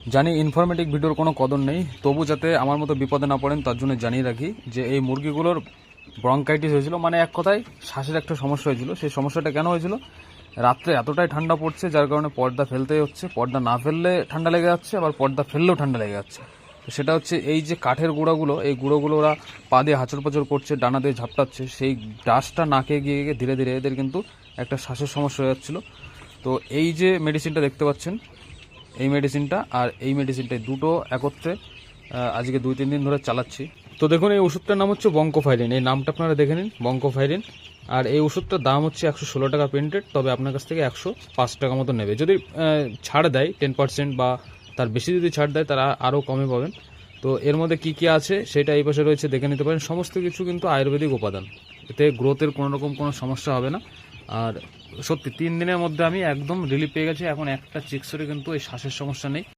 জানি ইনফরমেটিভ ভিডিওর কোনো কদর নেই, তবু যাতে আমার মতো বিপদে না পড়েন তার জন্য জানিয়ে রাখি যে এই মুরগিগুলোর ব্রঙ্কাইটিস হয়েছিল, মানে এক কথায় শ্বাসের একটা সমস্যা হয়েছিল। সেই সমস্যাটা কেন হয়েছিল? রাত্রে এতটাই ঠান্ডা পড়ছে যার কারণে পর্দা ফেলতেই হচ্ছে, পর্দা না ফেললে ঠান্ডা লেগে যাচ্ছে, আবার পর্দা ফেললেও ঠান্ডা লেগে যাচ্ছে। তো সেটা হচ্ছে এই যে কাঠের গুঁড়োগুলো, এই গুঁড়োগুলো ওরা পা দিয়ে হাঁচড় পাচড় করছে, ডানা দিয়ে ঝাপটাচ্ছে, সেই ডাস্টটা নাকে গিয়ে গিয়ে ধীরে ধীরে এদের কিন্তু একটা শ্বাসের সমস্যা হয়ে যাচ্ছিলো। তো এই যে মেডিসিনটা দেখতে পাচ্ছেন, এই মেডিসিনটা আর এই মেডিসিনটাই দুটো একত্রে আজকে 2-3 দিন ধরে চালাচ্ছি। তো দেখুন, এই ওষুধটার নাম হচ্ছে বঙ্কোফাইরিন। এই নামটা আপনারা দেখে নিন, বঙ্কোফাইরিন। আর এই ওষুধটার দাম হচ্ছে 116 টাকা প্রিন্টেড, তবে আপনার কাছ থেকে 105 টাকা মতো নেবে। যদি ছাড় দেয় 10% বা তার বেশি যদি ছাড় দেয় তারা আরও কমে পাবেন। তো এর মধ্যে কী কী আছে সেটা এই পাশে রয়েছে, দেখে নিতে পারেন। সমস্ত কিছু কিন্তু আয়ুর্বেদিক উপাদান, এতে গ্রোথের কোনো রকম কোনো সমস্যা হবে না। আর সত্যি 3 দিনের মধ্যে আমি একদম রিলিফ পেয়ে গেছি। এখন একটা চিক্সরে কিন্তু এই শ্বাসের সমস্যা নেই।